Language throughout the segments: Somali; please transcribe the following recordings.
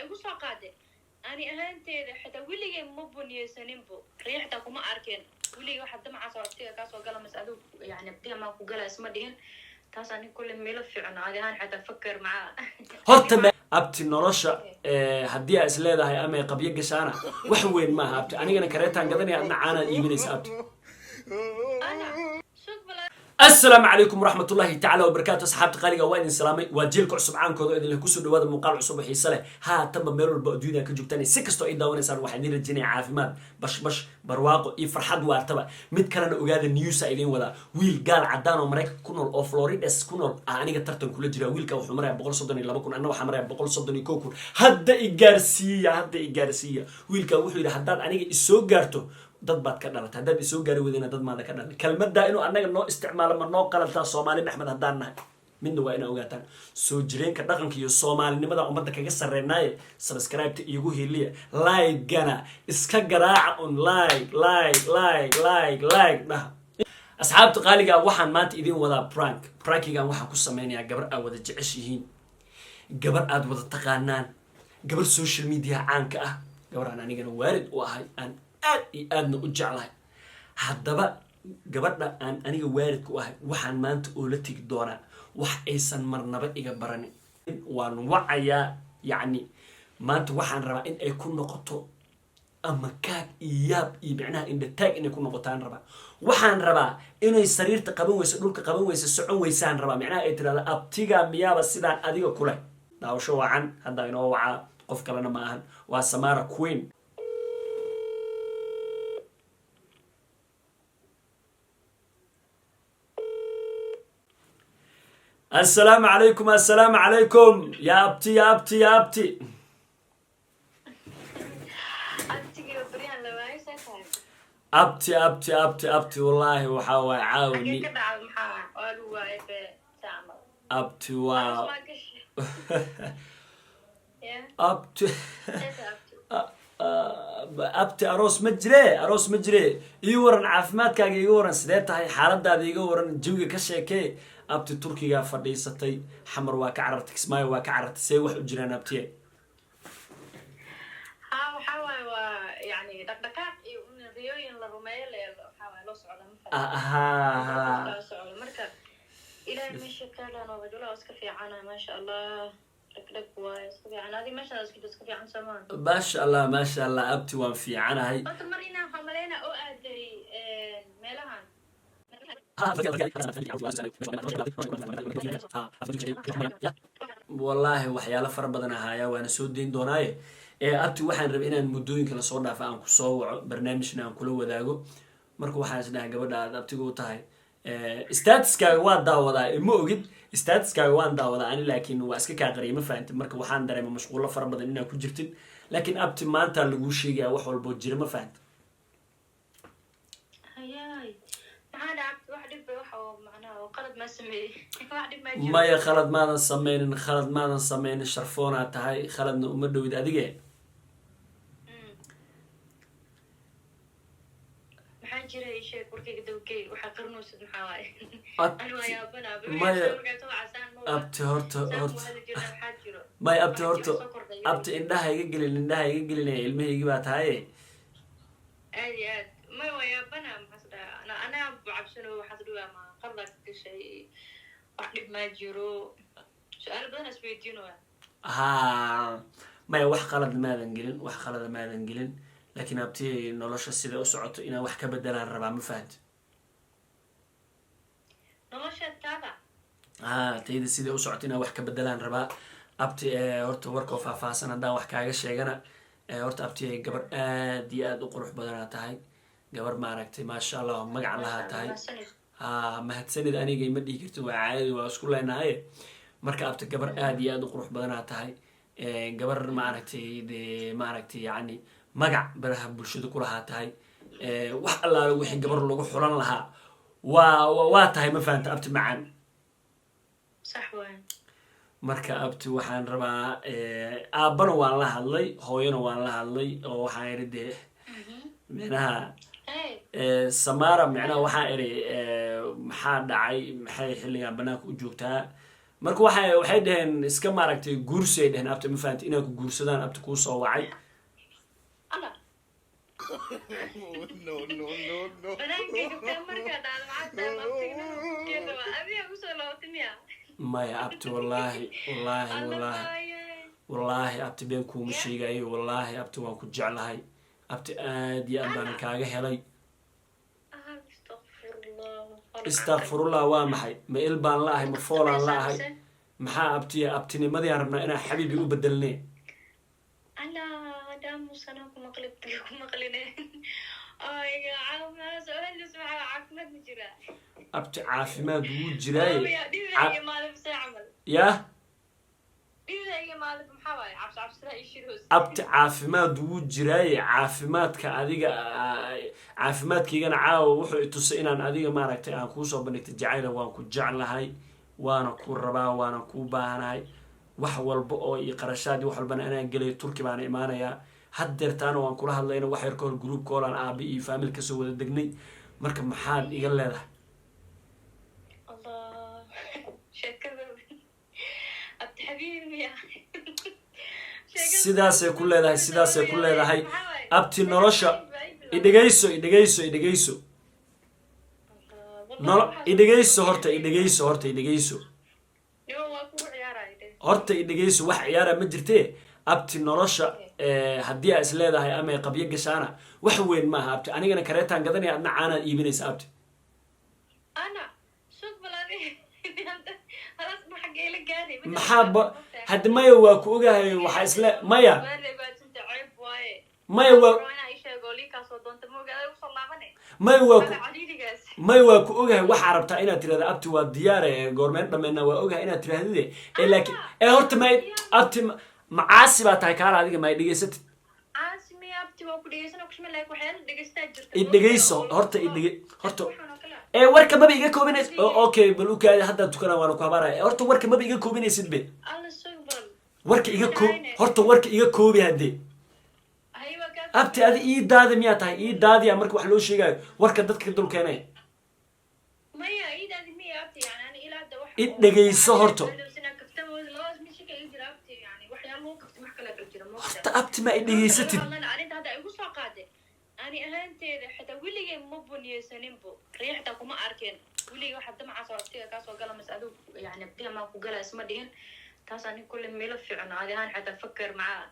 igu soo qaaday ani ahaanteeda xataa weligay ma buniyeysaninbo riixda kuma arkeen weligay waxa damca soo abtiga ka soo gala mas'aalo yani abtiga ma ku gala isma dhihin taas ani kulli meelo fiican aadi ahaan xataa fakar maca horta abti nolosha haddii aad is leedahay ama qabyo gashaana wax weyn maaha abti anigana kareetaan gadanaya adna caana iibinaysa abti السلام عليكم ورحمة الله تعالى وبركاته أصحاب تقاليق وين السلامي وجيلك عصب عنكم إذا اللي كسر دواد مقال عصب حيصله ها تم ميرو البودينا كجبتني سكستو إيدا ونسان وحدين الجني عافيمات بش برواقو يفرحد وارتبا مد كان أوجاد النيوس إلين ولا ويل قال عدانو مريك كونول أو فلوريدس كونول أنا قترتن كل جرا ويل كأو حمرة بقول صدني لا بكون أنا وحمرة بقول صدني كوكو هدا إيجارسية ويل كأو حيل حداد أنا السوق جرتو dad baad ka dhalatay dad isoo gaari wadina dad maada ka dhalay kalmadda inuu anaga noo isticmaalo ma noo qalantaa Soomaali Axmed hadaan nahay midna waa inaa ogaataan soo jireenka dhaqanka iyo Soomaalinimada ummadda kaga sarreynay subscribe iigu heliya like gana iska garaaca on like dah asxaabta qaaliga waxaan maanta idin wada prankigan waxaan ku sameynayaa gabar aad wada jeceshihiin gabar aad wada taqaanaan gabar social media caanka ah gabar aan anigana waalid u ahay aan aadna u jeclahay haddaba gabadha aan aniga waalidku ahay waxaan maanta oo la tigi doonaa wax aysan marnaba iga baranin waan wacayaa yacni maanta waxaan rabaa in ay ku noqoto ama kaag iyo yaab iyo micnaha indhataag inay ku noqotaan rabaa waxaan rabaa inay sariirta qaban weyso dhulka qaban weyso socon weysaan rabaa micnaha ay tiraahdo abtiga miyaaba sidaan adiga kule daawasho wacan hadda inoo wacaa qof kalena ma ahan waa Samara Queen السلام عليكم يا ابتي ابتي والله وحاوي عاوني ابتي واو ابتي اروس مجري يورن عافمادكاga iga waran sidee tahay xaaladaada iga waran jawiga ka sheekay abti turkiga fadhiisatay xamar waa ka carartay kismaayo waa ka carartay see wax u jiraan abtiye waxa waa yani dhaqdhaqaaq iyo riyooyin la rumeeyo waxa loo socdo marka ilaahay meesha kala noo wajalo iska fiicana ma sha Allah dhaqdhaq waa iska fiican adi meesha iska fiican samaan ma sha Allah abti waan fiicanahay horta marina xamaleyna oo aaday meelahan والله waxyaalo fara badan ahaya waana soo deyn doonaaye abti waxaan rabay inaan muddooyinka la soo dhaafo aan ku soo waco barnaamijna aan kula wadaago marka waxaan isdhahay gabadha aad abtiga u tahay statuskaaga waa daawadaa ma ogid statuskaaga waan daawadaa ani laakiin waa iska kaa qariyay ma fahantin marka waxaan dareemay mashquulo fara badan inaan ku jirtin laakiin abti maanta lagu sheegaya wax walba jira ma fahantin maya khalad maadan sameynin sharfoonaa tahay khaladna uma dhowid adige abti horta maya abti indhaha iga gelin ilmahaygi baa tahay maya wax qalad maadan gelin laakiin abti nolosha sida u socoto inaan wax ka bedelaan rabaa ma fahanti tayda sida u socoto inaan wax ka bedelaan rabaa abti horta warka oo faahfaahsan haddaan wax kaaga sheegana horta abti gabar aad iyo aad u qurux badanaa tahay gabar maaragtay maasha Allah magac lahaa tahay mahadsanid aniga ima dhihi kartid waa caadi waa isku leenahay marka abti gabar aad iyo aad u qurux badanaa tahay gabar maaragtay yani magac baraha bulshada ku lahaa tahay wax allaale wixii gabar lagu xulan lahaa waa tahay ma fahanta abti macaan marka abti waxaan rabaa aabbana waan la hadlay hooyana waan la hadlay oo waxaan iri dee micnaha Samara micnaha waxaan iri maxaa dhacay maxay xilligan banaanka u joogtaa marka waxay dhaheen iska maaragtay guursi ay dhaheen abti ma fahanti inaan ku guursadaan abti kuu soo wacay alla No, no, no, no. banaanka gabtaa markaa dhacdo maxaa tahay abtigeeda waa adiga kusoo laabatay miya maya abti wallaahi alla wallaahi abti been kuuma sheegayo wallaahi abti waan ku jeclahay abti aad iyo aad baan kaaga helay istakfirullah waa maxay ma il baan la ahay ma foolaan la ahay maxaa abtiya abtinimadii aan rabnaa inaan xabiibi u bedelne alla daamusana kumaqline ayga caafimaad soohalis waxaa caafimaad ma jiraa abti caafimaad wuu jiraaye dhibaiga maalin see camal yah dhibaiga maalin maxaa waaye cabsicabsira iyo shiroos abti caafimaad wuu jiraaye caafimaadka adiga caafimaadkaygana caawa wuxuu itusay inaan adiga maaragtay aan kuusoo bandhigtay jacayla waan ku jeclahay waana ku rabaa waana kuu baahanahay wax walba oo iyo qarashaadii wax walbana anaan gelaya turki baana imaanayaa haddeertaana waan kula hadlayna wax yar ka hor gruubka oolaan aabi iyo faamil kasoo wada degnay marka maxaad iga leedahay allah sheekada abdi xabiibi miya sidaasay ku leedahay abti nolosha idhegayso horta idhegayso wax ciyaara ma jirtee abti nolosha haddii aa is leedahay ama qabyo gashaana wax weyn maaha abti anigana kareetaan gadanaya adna caanaad iibinaysa abti maxaa haddi maya waa ku ogahay waxaa isle maya waa ku ogahay waxaa rabtaa inaad tirahda abti waa diyaare goormeen dhammeena waa ogahay inaad tirahdide laakiin horta ma abti macaasi baa tahay kaala adiga ma dhegaysatid idhegayso horta warka maba iga koobinays okay bal ukaadi haddaa tukana waana ku habaaraya horta warka maba iga koobinaysid be warka iga koobi haddee abti adi ii daadi miyaa tahay ii daadiya marka wax loo sheegayo warka dadka ka dul keenay idhegayso horta abti ma idhegaysatid ani ahaanteeda xitaa weligay ma buniyeysaninbo riixda kuma arkeen weligay waxa damacaas waqtiga kaasoo gala mas aduu yani abtiga maa ku galaa isma dhihin taas ani kulle meelo fiican adi ahaan xataa fakar macaa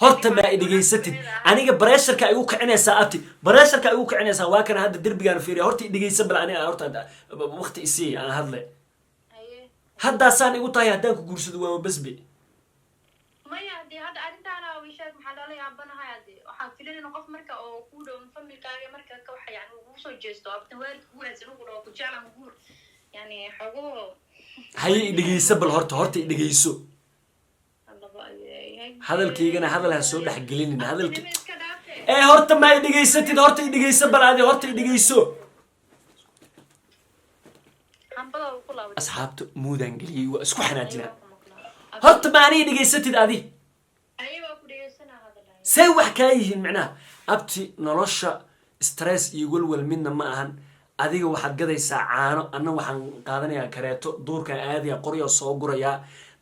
horta ma idhegaysatid aniga bareesharka igu kicinaysaa abti bareesharka igu kicinaysaa waa kana hadda derbigaan fiiriya horta idhegaysa bal aniga horta waqti isii aan hadle haddaasaan igu tahay haddaan ku guursado waa basbe maya hadii hadda arrintaana wishaag maxaa loola yaabanahay hadii waxaan filanayna qof marka oo ku dhow familkaaga marka ka waxa yani ugu soo jeesto abtan waalidka ku wanaagsan ugu dhaw ku jeclan guur yani xogo haye idhegaysa bal horta idhegayso hadalkaygana hadal ha soo dhex gelinin hadalka horta ma idhegaysatid horta idhegaysa bal adi horta idhegayso asxaabta muudaan geliyey waa isku xanaajinaa horta ma aniga dhegaysatid adi say wax kaa yihiin micnaha abti nolosha stress iyo welwel midna ma ahan adiga waxaad gadaysaa caano anna waxaan qaadanayaa kareeto duurkaan aadaya qoryaa soo gurayaa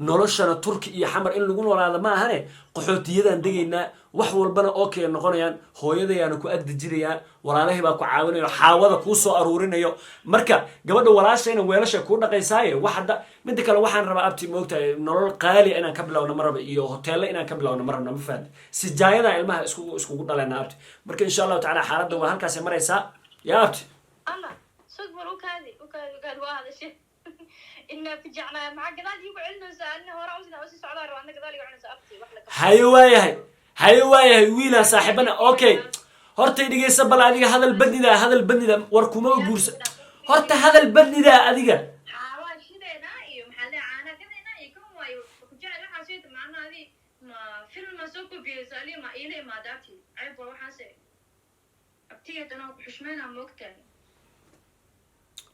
noloshana turki iyo xamar in lagu noolaada ma ahane qaxootiyadaan degaynaa wax walbana okay noqonayaan hooyadayaana ku agdejinayaa walaalahay baa ku caawinayo xaawada kuu soo aruurinayo marka gabadha walaashayna weelasha kuu dhaqaysaaye wax hadda midda kale waxaan rabaa abti moogtahay nolol qaali inaan ka bilowna ma raba iyo hoteelle inaan ka bilowna ma rabna ma fahamti sijaayada ilmaha iskugu dhaleyna abti marka insha allahu tacaala xaaladda waa halkaasay maraysaa yaa abti haye waayahay wiilaan saaxiibana okay horta dhegeysa bal adiga hadal badnida war kuma guursa horta hadal badnida adiga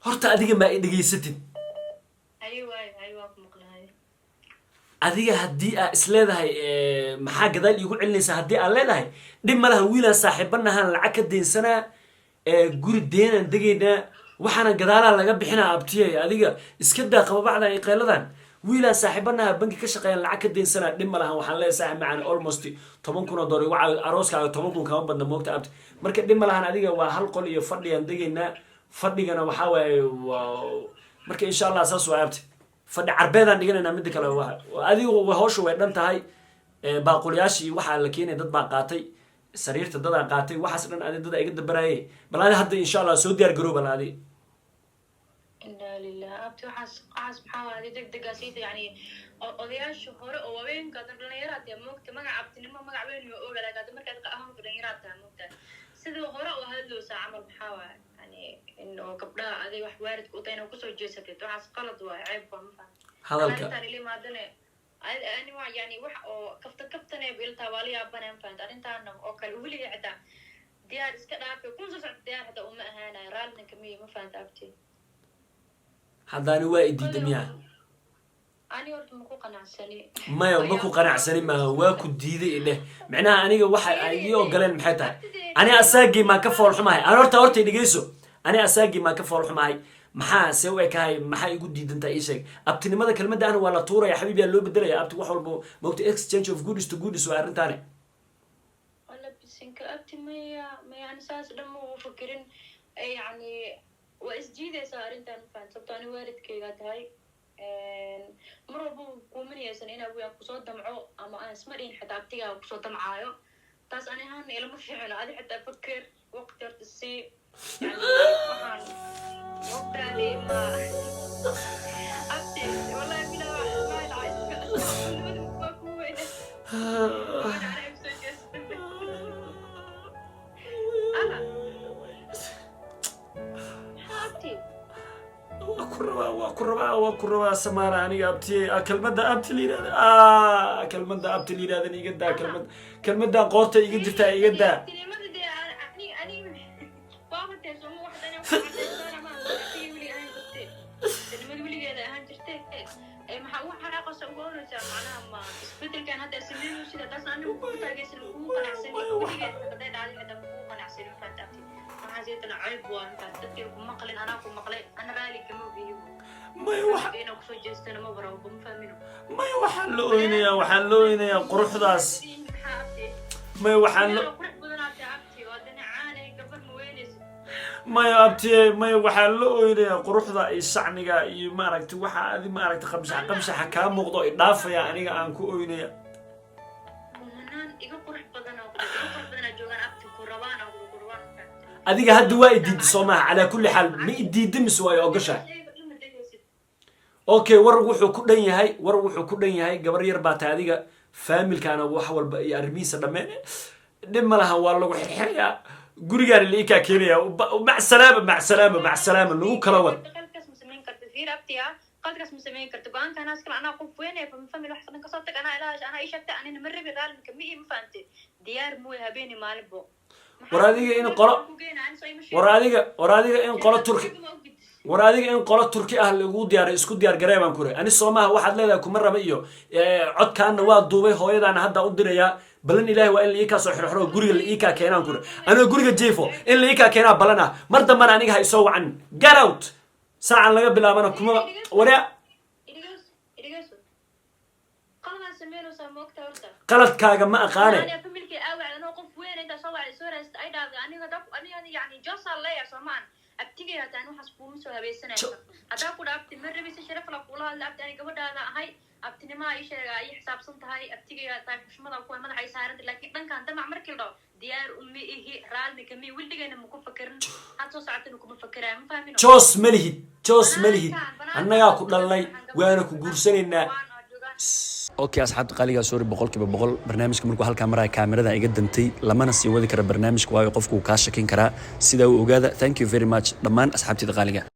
horta adiga ma dhegaysatid adiga haddii aa is leedahay maxaa gadaal iigu celinaysaa haddii aad leedahay dhib ma laha wiilaan saaxiibanahaan lacag ka daynsanaa guri deenaan degaynaa waxaana gadaalaa laga bixinaa abtiyay adiga iska daa qababacda qeyladan wiilaan saaxiibanaha banki ka shaqeeyaan lacag ka deensanaa dhib ma lahan waxaan leeyahay saaxiib macaan almost 10,000 dollar waxa arooskaaga 10,000 kama badna moogta abti marka dhib ma lahan adiga waa hal qol iyo fadhiyaan degaynaa fadhigana waxaa waaye marka insha allah saas waa abti fadhi carbeedaan dhiganaynaa midda kale adigu hawsha way dhan tahay baaqulyaashii waxaa la keenay dad baa qaatay sariirta dadaa qaatay waxaas dhan adi dada iga dabaraayay bal adi hadda insha allah soo diyaar garooba la adi inaa lilah abti waxaas maxaa waay degdegaasayda yani odayaasha hore oo haweenka dhalinyaraad yaa moogta magac abtinimo magac weyn oo ogalaag hadda markaad ahaan dhalinyaraad tahay moogta sidii hore oo hadloosaa camal maxaa waay yani oo gabdhaha aday wax waaridka u tahay inaa kusoo jeesatid waxaas qalad waay ceeb baa ma hadalka limaadane ani waa yani wax oo kaftanee iltaa waa la yaabanaan fahamta arrintaana oo kale weliga xitaa diyaar iska dhaafay kun soo socda diyaar xitaa uma ahaanayo raallina kamiya ma fahamta abti haddaani waa idiida miyaa ani horta maku qanacsani maya maku qanacsani maaha waa ku diiday idheh micnaha aniga waxa ay ii ogoleen maxay tahay ani asaagii maa ka foolxumahay ani horta dhegeyso ani asaagii maa ka foolxumahay maxaa se u ekahay maxaa igu diidantaa ii sheeg abtinimada kelmadda ahna waa la tuuraya xabiib yaa loo bedelaya abti wax walba mogta exchange of goodies to goodies waa arrintaani wala bisinka abti mayani saas dhan ma uu fakerin yani waa isjiidaysaa arrintan mafahant sababto ani waalidkaygaa tahay mar walba kuuminaysan inaa wiyaa kusoo damco ama aan isma dhihin xitaa abtigaa kusoo damcaayo taas ani ahaana ilama fiicino adi xitaa faker waqti horta sii yani waxaan waqtaadi ma abti wallahi bilaa waa dhacayska waa ku weyne waa ku rabaa samaara aniga abti kelmadda abti la yidhahda kelmadda abti la yidhahdan iga daa kelmaddan qoorta iga jirtaa iga daa maya waxaan la oynayaa quruxdaas maya maya abti maya waxaan la oynayaa quruxda iyo shacniga iyo maaragtay waxa adi maaragtay qamshaxa kaa muuqdo i dhaafaya aniga aan ku oynaya adiga hadda waa idiida soo maaha calaa kulli xaal ma idiida mise waayo ogashaa okay war wuxuu ku dhan yahay gabar yar baa tahay adiga faamilkaana wax walba iyo arrimihiisa dhammeen dhib ma lahan waa lagu xirxirayaa gurigaana la ikaa keenaya macsalaama nagu kala wad قدرس مسمين كرت بان كان ناس كل أنا أقوم وينه فمفهمي لو حصلنا كسرت أنا علاج أنا إيش أكتر أنا نمر برال كمية مفهمتي ديار مو هبيني مالبو وراديك إن قلا وراديك إن قلا تركي وراديك إن قلا تركي أهل يقول ديار إسكود ديار قريبا كوري أنا الصومها واحد لذا كمرة بيو عد كان نواد دوبي هو يدا أنا هدا أدري يا بلن إلهي وإن ليكا صحيح حرو جوري اللي إيكا كينان كوري أنا جوري جيفو إن ليكا كينان بلنا مرة ما أنا نيجي هيسوي عن get out ساعة لقى بلا أنا كم ولا قلت كاجا ما أقاني أنا فملك أوعى أنا أقف وين أنت صوّع الصورة أيدا أنا قدام أنا يعني جالس الله يا سمان أبتيجي هتانو حسبوم سوى بيسنا هذا كود أبتي مرة بيس شرف لا قولها لا أبتي أنا قبل هذا هاي أبتي ما أي شيء أي حساب صنت هاي أبتيجي هتاك مش ماذا أقول ما هاي سعرت لكن أنا كان تمام مركل ده ديار أمي إيه رال بكمي ولدي جانا مكون فكرن حتى ساعتين مكون فكرة ما فاهمين جوس ملهي أنا يا كود الله وأنا كجورسين اوكي asxaabta qaaliga soo boqolkiiba boqol barnaamijka markuu halka maray kaamirada iga dantay lamana sii wadi kara barnaamijka waayo qofku ka shakin kara sida uu ogaada thank you very much dhamaan asxaabtida qaaliga